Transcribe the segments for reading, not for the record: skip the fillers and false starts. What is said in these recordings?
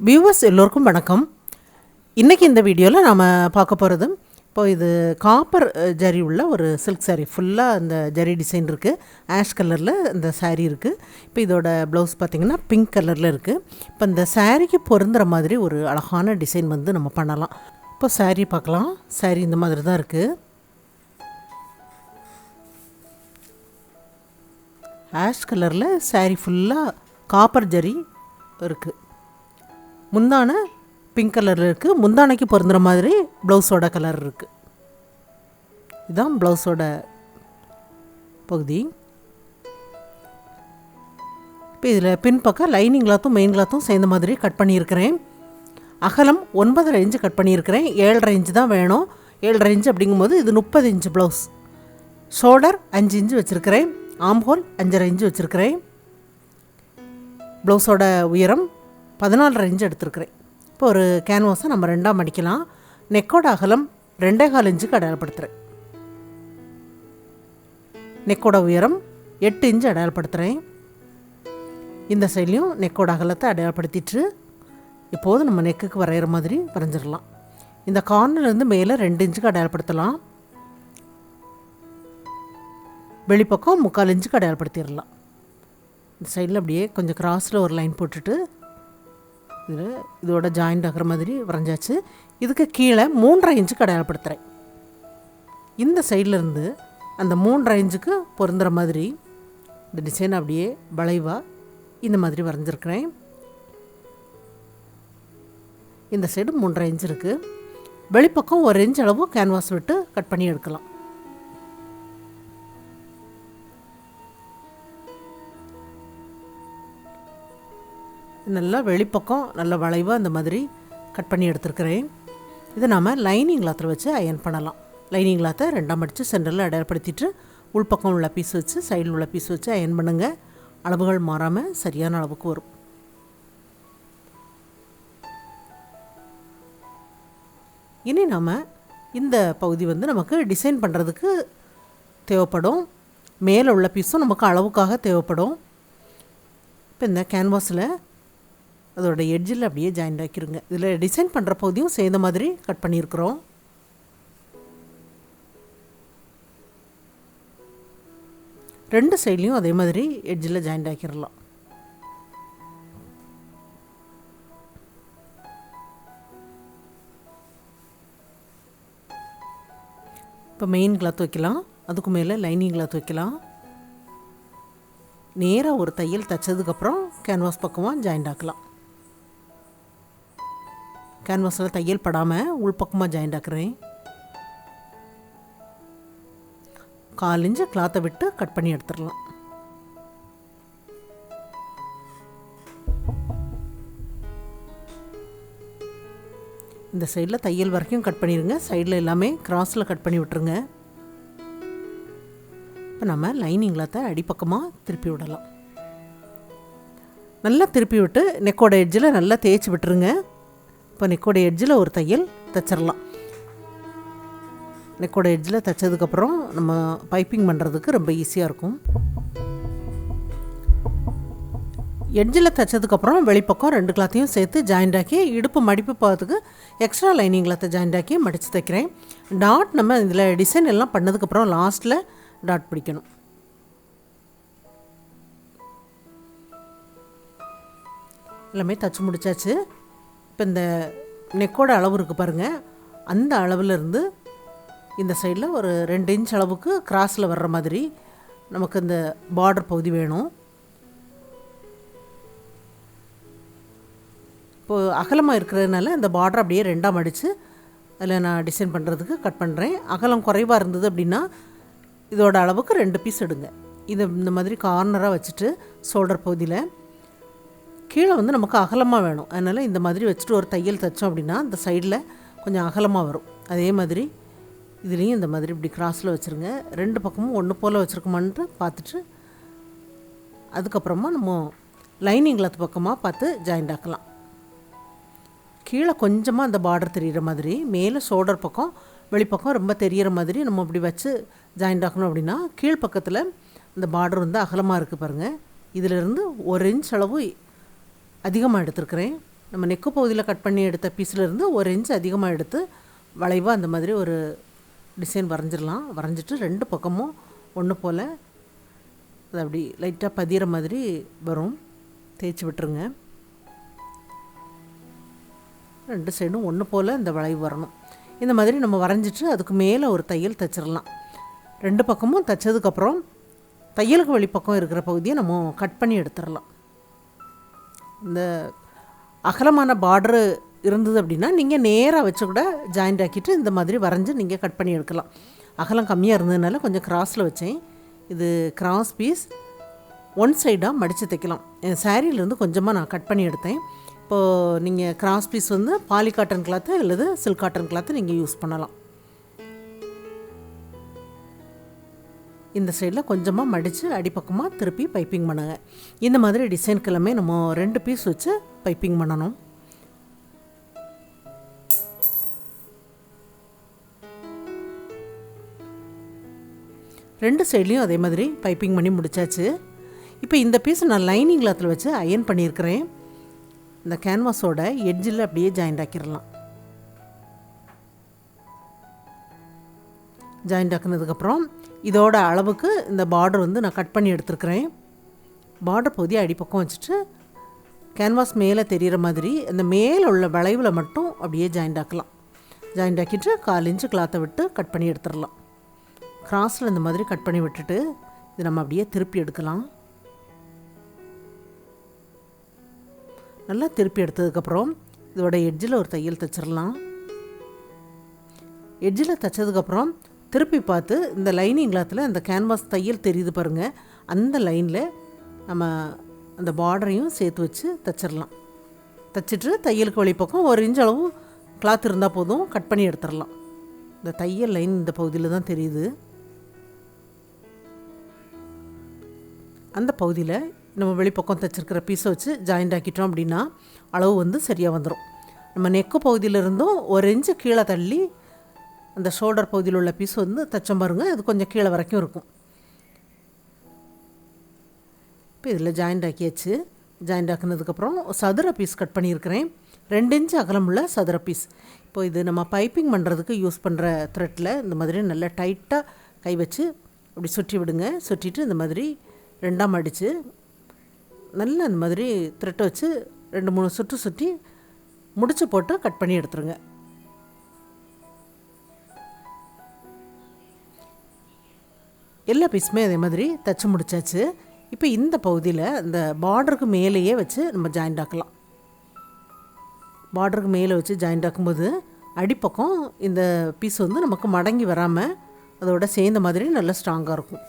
Viewers எல்லோருக்கும் வணக்கம். இன்றைக்கி இந்த வீடியோவில் நாம் பார்க்க போகிறது, இப்போது இது காப்பர் ஜரி உள்ள ஒரு சில்க் சாரீ. ஃபுல்லாக அந்த ஜரி டிசைன் இருக்குது. ஆஷ் கலரில் இந்த சாரீ இருக்குது. இப்போ இதோட ப்ளவுஸ் பார்த்திங்கன்னா பிங்க் கலரில் இருக்குது. இப்போ இந்த சாரீக்கு பொருந்துகிற மாதிரி ஒரு அழகான டிசைன் வந்து நம்ம பண்ணலாம். இப்போ சாரீ பார்க்கலாம். சாரீ இந்த மாதிரி தான் இருக்குது. ஆஷ் கலரில் சாரீ ஃபுல்லாக காப்பர் ஜரி இருக்குது. முந்தானை பிங்க் கலரில் இருக்குது. முந்தானைக்கு பொருந்துகிற மாதிரி ப்ளவுஸோட கலர் இருக்குது. இதுதான் ப்ளவுஸோட பகுதி. இப்போ இதில் பின்பக்கம் லைனிங் கிளாத்தும் மெயின் கிளாத்தும் சேர்ந்த மாதிரி கட் பண்ணியிருக்கிறேன். அகலம் 9.5 இன்ச்சு கட் பண்ணியிருக்கிறேன். 7.5 இன்ச்சு தான் வேணும். 7.5 இன்ச்சு அப்படிங்கும்போது இது 30 இன்ச்சு ப்ளவுஸ். ஷோல்டர் 5 இன்ச்சு வச்சுருக்கிறேன். ஆம்ஹோல் 5.5 இன்ச்சு வச்சுருக்கிறேன். ப்ளவுஸோட உயரம் 14.5 இன்ச்சு எடுத்துருக்கிறேன். இப்போ ஒரு கேன்வாஸை நம்ம ரெண்டாக மடிக்கலாம். நெக்கோட அகலம் 2.25 இன்ச்சுக்கு அடையாளப்படுத்துகிறேன். நெக்கோட உயரம் 8 இன்ச்சு அடையாளப்படுத்துகிறேன். இந்த சைட்லேயும் நெக்கோட அகலத்தை அடையாளப்படுத்திட்டு இப்போது நம்ம நெக்குக்கு வரைகிற மாதிரி வரைஞ்சிடலாம். இந்த கார்னர்லேருந்து மேலே 2 இன்ச்சுக்கு அடையாளப்படுத்தலாம். வெளிப்பக்கம் 3/4 இன்ச்சுக்கு அடையாளப்படுத்திடலாம். இந்த சைடில் அப்படியே கொஞ்சம் கிராஸில் ஒரு லைன் போட்டுட்டு இதோட ஜாயிண்ட் ஆகிற மாதிரி வரைஞ்சாச்சு. இதுக்கு கீழே 3.5 இன்ச்சுக்கு அடையாளப்படுத்துகிறேன். இந்த சைட்லேருந்து அந்த 3.5 இன்ச்சுக்கு பொருந்துகிற மாதிரி இந்த டிசைன் அப்படியே வளைவாக இந்த மாதிரி வரைஞ்சிருக்கிறேன். இந்த சைடு 3.5 இன்ச்சு இருக்குது. வெளிப்பக்கம் 1 இன்ச் அளவு கேன்வாஸ் விட்டு கட் பண்ணி எடுக்கலாம். நல்லா வெளிப்பக்கம் நல்ல வளைவாக அந்த மாதிரி கட் பண்ணி எடுத்துருக்கிறேன். இதை நாம் லைனிங் கிளாத்தில் வச்சு அயன் பண்ணலாம். லைனிங் கிளாத்தை ரெண்டாம் மடித்து சென்டரில் அடையாளப்படுத்திட்டு உள்பக்கம் உள்ள பீஸ் வச்சு சைடில் உள்ள பீஸ் வச்சு அயன் பண்ணுங்கள். அளவுகள் மாறாமல் சரியான அளவுக்கு வரும். இனி நாம் இந்த பகுதி வந்து நமக்கு டிசைன் பண்ணுறதுக்கு தேவைப்படும். மேலே உள்ள பீஸும் நமக்கு அளவுக்காக தேவைப்படும். இப்போ இந்த கேன்வாஸில் அதோட எட்ஜில் அப்படியே ஜாயிண்ட் ஆக்கிடுங்க. இதில் டிசைன் பண்ணுற பகுதியும் சேர்ந்த மாதிரி கட் பண்ணியிருக்கிறோம். ரெண்டு சைட்லேயும் அதே மாதிரி எட்ஜில் ஜாயிண்ட் ஆக்கிடலாம். இப்போ மெயின் கிளாத் வைக்கலாம். அதுக்கு மேலே லைனிங் கிளாத் வைக்கலாம். நேராக ஒரு தையல் தைச்சதுக்கப்புறம் கேன்வாஸ் பக்கமாக ஜாயிண்ட் ஆக்கலாம். கேன்வாஸில் தையல் படாமல் உள்பக்கமாக ஜாயிண்ட் ஆக்குறேன். 1/4 இன்ச்சு கிளாத்தை விட்டு கட் பண்ணி எடுத்துடலாம். இந்த சைடில் தையல் வரைக்கும் கட் பண்ணிடுங்க. சைடில் எல்லாமே கிராஸில் கட் பண்ணி விட்டுருங்க. இப்போ நம்ம லைனிங் கிளாத்தை அடிப்பக்கமாக திருப்பி விடலாம். நல்லா திருப்பி விட்டு நெக்கோட எட்ஜில் நல்லா தேய்ச்சி விட்டுருங்க. இப்போ நெக்கோட எட்ஜில் ஒரு தையல் தைச்சிடலாம். நெக்கோட எட்ஜில் தைச்சதுக்கப்புறம் நம்ம பைப்பிங் பண்ணுறதுக்கு ரொம்ப ஈஸியாக இருக்கும். எட்ஜில் தைச்சதுக்கப்புறம் வெளிப்பக்கம் 2 கிளாத்தையும் சேர்த்து ஜாயிண்ட் ஆக்கி இடுப்பு மடிப்பு பார்த்துக்கு எக்ஸ்ட்ரா லைனிங் கிளாத்தை ஜாயிண்ட் ஆக்கி மடித்து தைக்கிறேன். டாட் நம்ம இதில் டிசைன் எல்லாம் பண்ணதுக்கப்புறம் லாஸ்ட்டில் டாட் பிடிக்கணும். எல்லாமே தச்சு முடித்தாச்சு. இப்போ இந்த நெக்கோட அளவு இருக்குது பாருங்கள். அந்த அளவுலேருந்து இந்த சைடில் ஒரு 2 இன்ச் அளவுக்கு கிராஸில் வர்ற மாதிரி நமக்கு இந்த பார்டர் பகுதி வேணும். இப்போது அகலமாக இருக்கிறதுனால இந்த பார்டர் அப்படியே ரெண்டாக மடித்து அதில் நான் டிசைன் பண்ணுறதுக்கு கட் பண்ணுறேன். அகலம் குறைவாக இருந்தது அப்படின்னா இதோட அளவுக்கு 2 பீஸ் எடுங்க. இதை இந்த மாதிரி கார்னராக வச்சுட்டு ஷோல்டர் பகுதியில் கீழே வந்து நமக்கு அகலமாக வேணும். அதனால் இந்த மாதிரி வச்சுட்டு ஒரு தையல் தைச்சோம் அப்படின்னா இந்த சைடில் கொஞ்சம் அகலமாக வரும். அதே மாதிரி இதுலேயும் இந்த மாதிரி இப்படி கிராஸில் வச்சுருங்க. 2 பக்கமும் ஒன்று போல் வச்சுருக்கோமான்ட்டு பார்த்துட்டு அதுக்கப்புறமா நம்ம லைனிங் கிளாத் பக்கமாக பார்த்து ஜாயிண்ட் ஆக்கலாம். கீழே கொஞ்சமாக அந்த பார்டர் தெரிகிற மாதிரி, மேலே ஷோல்டர் பக்கம் வெளிப்பக்கம் ரொம்ப தெரிகிற மாதிரி நம்ம இப்படி வச்சு ஜாயிண்ட் ஆக்கணும். அப்படின்னா கீழ்ப்பக்கத்தில் இந்த பார்டர் வந்து அகலமாக இருக்குது பாருங்கள். இதிலிருந்து 1 இன்ச் அளவு அதிகமாக எடுத்துருக்கிறேன். நம்ம நெக்கு பகுதியில் கட் பண்ணி எடுத்த பீஸ்லேருந்து 1 இன்ச் அதிகமாக எடுத்து வளைவாக அந்த மாதிரி ஒரு டிசைன் வரைஞ்சிடலாம். வரைஞ்சிட்டு 2 பக்கமும் ஒன்று போல் அது அப்படி லைட்டாக பதிகிற மாதிரி வரும். தேய்ச்சி விட்டுருங்க. 2 சைடும் ஒன்று போல் இந்த வளைவு வரணும். இந்த மாதிரி நம்ம வரைஞ்சிட்டு அதுக்கு மேலே ஒரு தையல் தைச்சிடலாம். 2 பக்கமும் தைச்சதுக்கப்புறம் தையலுக்கு வெளிப்பக்கம் இருக்கிற பகுதியை நம்ம கட் பண்ணி எடுத்துடலாம். இந்த அகலமான பார்டரு இருந்தது அப்படின்னா நீங்கள் நேராக வச்சு கூட ஜாயிண்ட் ஆக்கிட்டு இந்த மாதிரி வரைஞ்சி நீங்கள் கட் பண்ணி எடுக்கலாம். அகலம் கம்மியாக இருந்ததுனால கொஞ்சம் கிராஸில் வச்சேன். இது கிராஸ் பீஸ் 1 சைடாக மடித்து தைக்கலாம். என் சாரீலேருந்து கொஞ்சமாக நான் கட் பண்ணி எடுத்தேன். இப்போது நீங்கள் கிராஸ் பீஸ் வந்து பாலி காட்டன் கிளாத்து அல்லது சில்க் காட்டன் கிளாத்து நீங்கள் யூஸ் பண்ணலாம். இந்த சைடில் கொஞ்சமாக மடித்து அடிப்பக்கமாக திருப்பி பைப்பிங் பண்ணுங்க. இந்த மாதிரி டிசைனுக்கு எல்லாமே நம்ம 2 பீஸ் வச்சு பைப்பிங் பண்ணணும். ரெண்டு சைட்லேயும் அதே மாதிரி பைப்பிங் பண்ணி முடித்தாச்சு. இப்போ இந்த பீஸ் நான் லைனிங் கிளாத்தில் வச்சு அயன் பண்ணியிருக்கிறேன். இந்த கேன்வாஸோட எட்ஜில் அப்படியே ஜாயிண்ட் ஆக்கிடலாம். ஜாயிண்ட் ஆக்கினதுக்கப்புறம் இதோட அளவுக்கு இந்த பார்டர் வந்து நான் கட் பண்ணி எடுத்துருக்கிறேன். பார்டர் பகுதியை அடிப்பக்கம் வச்சுட்டு கேன்வாஸ் மேலே தெரிகிற மாதிரி அந்த மேலே உள்ள வளைவில் மட்டும் அப்படியே ஜாயிண்ட் ஆக்கலாம். ஜாயிண்ட் ஆக்கிட்டு 1/4 இன்ச்சு கிளாத்தை விட்டு கட் பண்ணி எடுத்துடலாம். கிராஸில் இந்த மாதிரி கட் பண்ணி விட்டுட்டு இது நம்ம அப்படியே திருப்பி எடுக்கலாம். நல்லா திருப்பி எடுத்ததுக்கப்புறம் இதோட எட்ஜில் ஒரு தையல் தைச்சிடலாம். எட்ஜில் தைச்சதுக்கப்புறம் திருப்பி பார்த்து இந்த லைனிங் கிளாத்தில் அந்த கேன்வாஸ் தையல் தெரியுது பாருங்கள், அந்த லைனில் நம்ம அந்த பார்டரையும் சேர்த்து வச்சு தைச்சிடலாம். தைச்சிட்டு தையலுக்கு வெளிப்பக்கம் 1 இன்ச் அளவு கிளாத் இருந்தால் போதும், கட் பண்ணி எடுத்துடலாம். இந்த தையல் லைன் இந்த பகுதியில் தான் தெரியுது. அந்த பகுதியில் நம்ம வெளிப்பக்கம் தைச்சிருக்கிற பீஸை வச்சு ஜாயிண்ட் ஆக்கிட்டோம் அப்படின்னா அளவு வந்து சரியாக வந்துடும். நம்ம நெக்கு பகுதியிலிருந்தும் 1 இன்ச்சு கீழே தள்ளி அந்த ஷோல்டர் பகுதியில் உள்ள பீஸ் வந்து தைச்சோம் பாருங்கள், அது கொஞ்சம் கீழே வரைக்கும் இருக்கும். இப்போ இதில் ஜாயிண்ட் ஆக்கியாச்சு. ஜாயிண்ட் ஆக்கினதுக்கப்புறம் சதுர பீஸ் கட் பண்ணியிருக்கிறேன். 2 இன்ச்சு அகலமுள்ள சதுர பீஸ். இப்போ இது நம்ம பைப்பிங் பண்ணுறதுக்கு யூஸ் பண்ணுற த்ரெட்டில் இந்த மாதிரி நல்லா டைட்டாக கை வச்சு அப்படி சுற்றி விடுங்க. சுற்றிட்டு இந்த மாதிரி 2ஆக மடித்து நல்லா இந்த மாதிரி த்ரெட்டை வச்சு 2-3 சுற்று சுற்றி முடிச்சு போட்டு கட் பண்ணி எடுத்துருங்க. எல்லா பீஸுமே அதே மாதிரி தைச்சி முடித்தாச்சு. இப்போ இந்த பகுதியில் இந்த பார்டருக்கு மேலேயே வச்சு நம்ம ஜாயிண்ட் ஆக்கலாம். பார்டருக்கு மேலே வச்சு ஜாயிண்ட் ஆக்கும்போது அடிப்பக்கம் இந்த பீஸ் வந்து நமக்கு மடங்கி வராமல் அதோட சேர்ந்த மாதிரி நல்லா ஸ்ட்ராங்காக இருக்கும்.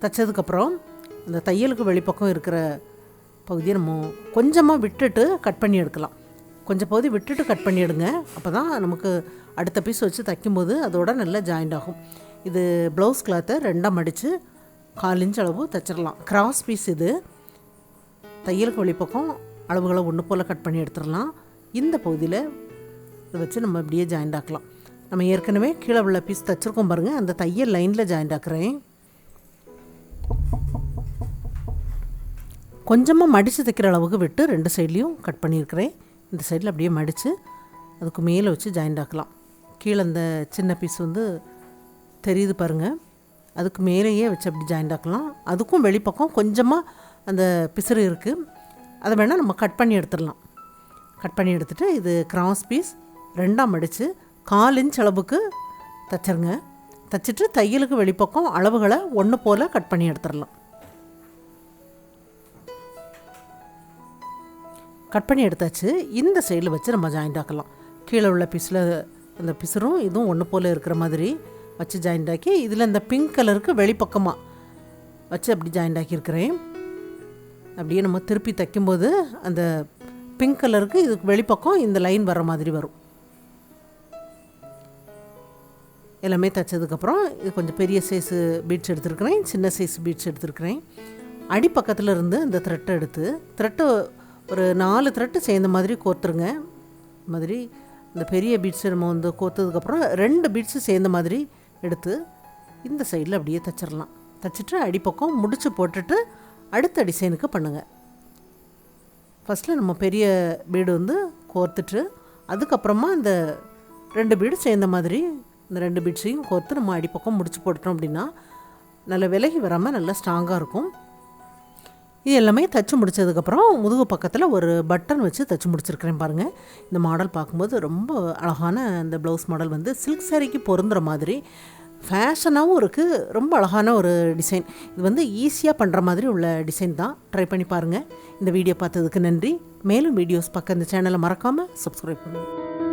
தைச்சதுக்கப்புறம் இந்த தையலுக்கு வெளிப்பக்கம் இருக்கிற பகுதியை நம்ம கொஞ்சமாக விட்டுட்டு கட் பண்ணி எடுக்கலாம். கொஞ்சம் பகுதி விட்டுட்டு கட் பண்ணி எடுங்க. அப்போ தான் நமக்கு அடுத்த பீஸ் வச்சு தைக்கும்போது அதோட நல்லா ஜாயிண்ட் ஆகும். இது ப்ளவுஸ் கிளாத்தை 2ஆக மடித்து 1/4 இன்ச் அளவு தைச்சிடலாம். கிராஸ் பீஸ் இது. தையலுக்கு வெளிப்பக்கம் அளவுகளை ஒன்று போல் கட் பண்ணி எடுத்துடலாம். இந்த பகுதியில் இதை வச்சு நம்ம இப்படியே ஜாயிண்ட் ஆக்கலாம். நம்ம ஏற்கனவே கீழே உள்ள பீஸ் தைச்சிருக்கோம் பாருங்கள், அந்த தையல் லைனில் ஜாயிண்ட் ஆக்குறேன். கொஞ்சமாக மடித்து தைக்கிற அளவுக்கு விட்டு 2 சைட்லேயும் கட் பண்ணியிருக்கிறேன். இந்த சைடில் அப்படியே மடித்து அதுக்கு மேலே வச்சு ஜாயிண்ட் ஆக்கலாம். கீழே அந்த சின்ன பீஸ் வந்து தெரியுது பாருங்கள், அதுக்கு மேலேயே வச்சு அப்படி ஜாயிண்ட் ஆக்கலாம். அதுக்கும் வெளிப்பக்கம் கொஞ்சமாக அந்த பிசுறு இருக்குது, அதை வேணால் நம்ம கட் பண்ணி எடுத்துடலாம். கட் பண்ணி எடுத்துகிட்டு இது கிராஸ் பீஸ் 2ஆக மடித்து 1/4 இன்ச் அளவுக்கு தைச்சிருங்க. தைச்சிட்டு தையலுக்கு வெளிப்பக்கம் அளவுகளை ஒன்று போல் கட் பண்ணி எடுத்துடலாம். கட் பண்ணி எடுத்தாச்சு. இந்த சைடில் வச்சு நம்ம ஜாயிண்ட் ஆக்கலாம். கீழே உள்ள பீஸில் அந்த பிசுரும் இதுவும் ஒன்று போல் இருக்கிற மாதிரி வச்சு ஜாயிண்ட் ஆக்கி இதில் இந்த பிங்க் கலருக்கு வெளிப்பக்கமாக வச்சு அப்படி ஜாயிண்ட் ஆக்கியிருக்கிறேன். அப்படியே நம்ம திருப்பி தைக்கும்போது அந்த பிங்க் கலருக்கு இதுக்கு வெளிப்பக்கம் இந்த லைன் வர மாதிரி வரும். எல்லாமே தைச்சதுக்கப்புறம் இது கொஞ்சம் பெரிய சைஸு பீட்ஸ் எடுத்துருக்கிறேன், சின்ன சைஸ் பீட்ஸ் எடுத்துருக்கிறேன். அடிப்பக்கத்தில் இருந்து இந்த த்ரெட்டை எடுத்து த்ரெட்டு ஒரு 4 த்ரெட்டு சேர்ந்த மாதிரி கோர்த்துருங்க. மாதிரி இந்த பெரிய பீட்ஸு நம்ம வந்து கோர்த்ததுக்கப்புறம் 2 பீட்ஸு சேர்ந்த மாதிரி எடுத்து இந்த சைடில் அப்படியே தைச்சிடலாம். தைச்சிட்டு அடிப்பக்கம் முடிச்சு போட்டுட்டு அடுத்த டிசைனுக்கு பண்ணுங்கள். ஃபஸ்ட்டில் நம்ம பெரிய பீடு வந்து கோர்த்துட்டு அதுக்கப்புறமா இந்த 2 பீடு சேர்ந்த மாதிரி இந்த 2 பீட்ஸையும் கோர்த்து நம்ம அடிப்பக்கம் முடிச்சு போட்டுட்டோம் அப்படின்னா நல்லா விலகி வராமல் நல்லா ஸ்ட்ராங்காக இருக்கும். இது எல்லாமே தைச்சி முடித்ததுக்கப்புறம் முதுகு பக்கத்தில் ஒரு பட்டன் வச்சு தைச்சி முடிச்சிருக்கிறேன் பாருங்கள். இந்த மாடல் பார்க்கும்போது ரொம்ப அழகான இந்த ப்ளவுஸ் மாடல் வந்து சில்க் சாரிக்கு பொருந்துகிற மாதிரி ஃபேஷனாகவும் இருக்குது. ரொம்ப அழகான ஒரு டிசைன். இது வந்து ஈஸியாக பண்ணுற மாதிரி உள்ள டிசைன் தான். ட்ரை பண்ணி பாருங்கள். இந்த வீடியோ பார்த்ததுக்கு நன்றி. மேலும் வீடியோஸ் பார்க்க இந்த சேனலை மறக்காமல் சப்ஸ்கிரைப் பண்ணுங்கள்.